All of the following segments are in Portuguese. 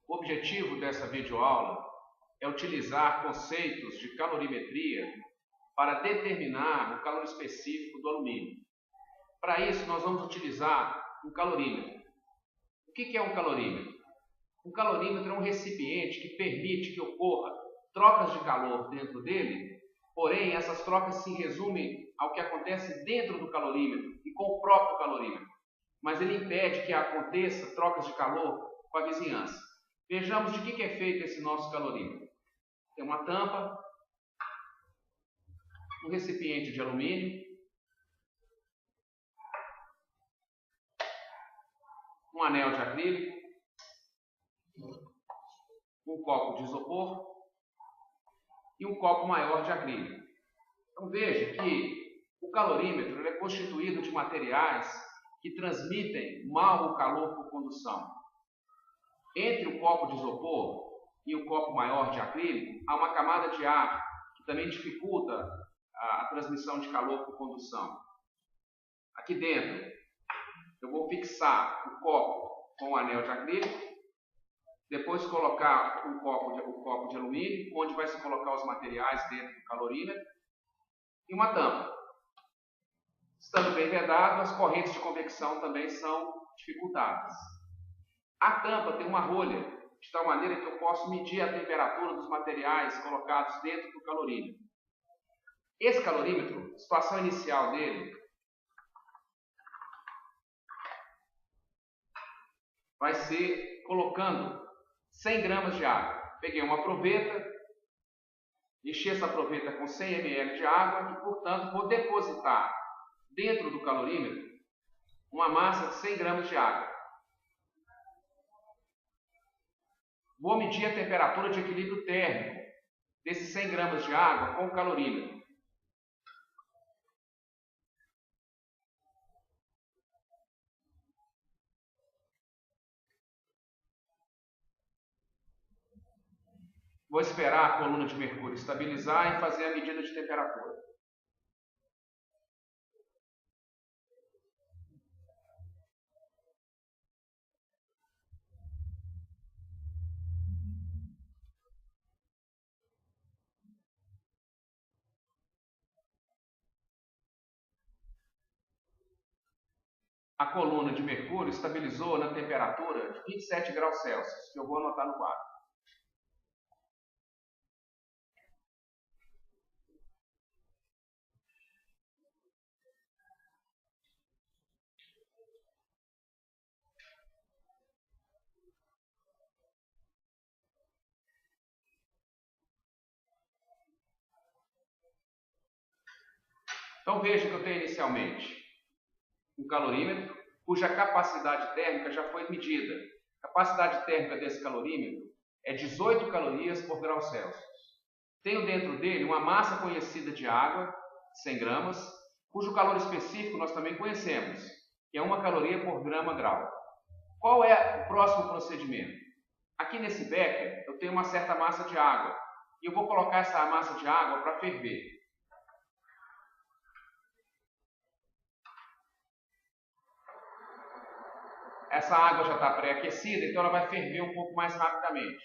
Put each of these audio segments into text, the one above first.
O objetivo dessa videoaula é utilizar conceitos de calorimetria para determinar o calor específico do alumínio. Para isso, nós vamos utilizar um calorímetro. O que é um calorímetro? Um calorímetro é um recipiente que permite que ocorra trocas de calor dentro dele, porém essas trocas se resumem ao que acontece dentro do calorímetro e com o próprio calorímetro, mas ele impede que aconteça trocas de calor com a vizinhança. Vejamos de que é feito esse nosso calorímetro. Tem uma tampa, um recipiente de alumínio, um anel de acrílico, um copo de isopor e um copo maior de acrílico. Então veja que o calorímetro é constituído de materiais que transmitem mal o calor por condução. Entre o copo de isopor e o copo maior de acrílico há uma camada de ar que também dificulta a transmissão de calor por condução. Aqui dentro eu vou fixar o copo com o anel de acrílico, depois colocar o copo de alumínio, onde vai se colocar os materiais dentro do calorímetro, e uma tampa. Estando bem vedado, as correntes de convecção também são dificultadas. A tampa tem uma rolha, de tal maneira que eu posso medir a temperatura dos materiais colocados dentro do calorímetro. Esse calorímetro, a situação inicial dele, vai ser colocando 100 gramas de água. Peguei uma proveta, enchi essa proveta com 100 ml de água e, portanto, vou depositar dentro do calorímetro uma massa de 100 gramas de água. Vou medir a temperatura de equilíbrio térmico desses 100 gramas de água com o calorímetro. Vou esperar a coluna de mercúrio estabilizar e fazer a medida de temperatura. A coluna de mercúrio estabilizou na temperatura de 27 graus Celsius, que eu vou anotar no quadro. Então veja que eu tenho inicialmente um calorímetro cuja capacidade térmica já foi medida. A capacidade térmica desse calorímetro é 18 calorias por grau Celsius. Tenho dentro dele uma massa conhecida de água, 100 gramas, cujo calor específico nós também conhecemos, que é 1 caloria por grama-grau. Qual é o próximo procedimento? Aqui nesse becker eu tenho uma certa massa de água e eu vou colocar essa massa de água para ferver. Essa água já está pré-aquecida, então ela vai ferver um pouco mais rapidamente.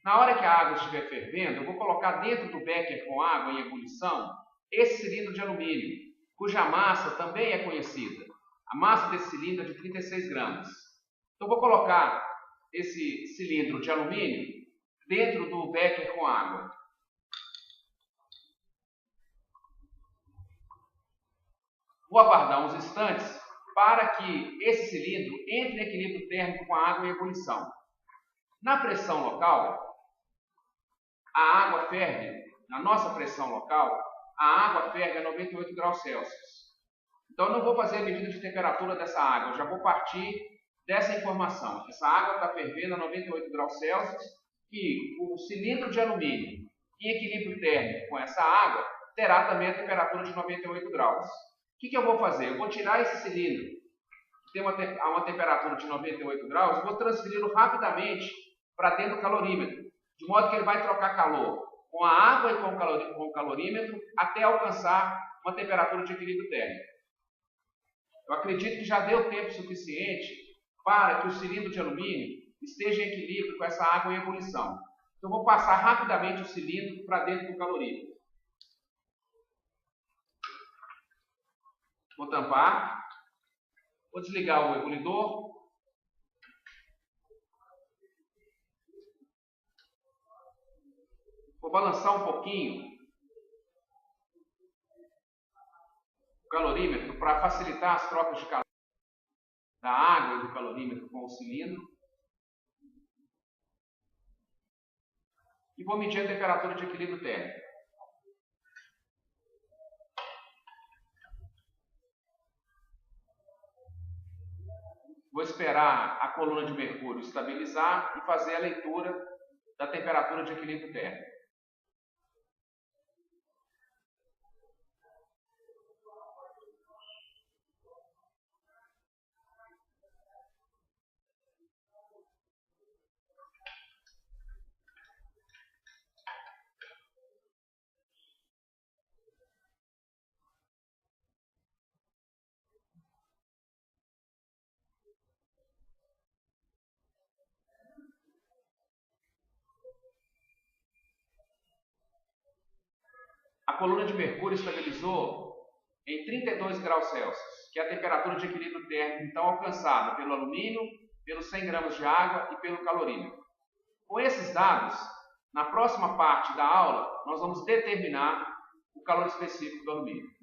Na hora que a água estiver fervendo, eu vou colocar dentro do becker com água em ebulição esse cilindro de alumínio, cuja massa também é conhecida. A massa desse cilindro é de 36 gramas. Então vou colocar esse cilindro de alumínio dentro do becker com água. Vou aguardar uns instantes para que esse cilindro entre em equilíbrio térmico com a água em ebulição. Na pressão local, a água ferve, na nossa pressão local, a água ferve a 98 graus Celsius. Então eu não vou fazer a medida de temperatura dessa água, eu já vou partir dessa informação. Essa água está fervendo a 98 graus Celsius e o cilindro de alumínio em equilíbrio térmico com essa água terá também a temperatura de 98 graus. O que eu vou fazer? Eu vou tirar esse cilindro, que tem uma temperatura de 98 graus, e vou transferi-lo rapidamente para dentro do calorímetro, de modo que ele vai trocar calor com a água e com o calorímetro até alcançar uma temperatura de equilíbrio térmico. Eu acredito que já deu tempo suficiente para que o cilindro de alumínio esteja em equilíbrio com essa água em ebulição. Então, eu vou passar rapidamente o cilindro para dentro do calorímetro. Vou tampar. Vou desligar o ebulidor. Vou balançar um pouquinho o calorímetro para facilitar as trocas de calor da água e do calorímetro com o cilindro. E vou medir a temperatura de equilíbrio térmico. Vou esperar a coluna de mercúrio estabilizar e fazer a leitura da temperatura de equilíbrio térmico. A coluna de mercúrio estabilizou em 32 graus Celsius, que é a temperatura de equilíbrio térmico então alcançada pelo alumínio, pelos 100 gramas de água e pelo calorímetro. Com esses dados, na próxima parte da aula, nós vamos determinar o calor específico do alumínio.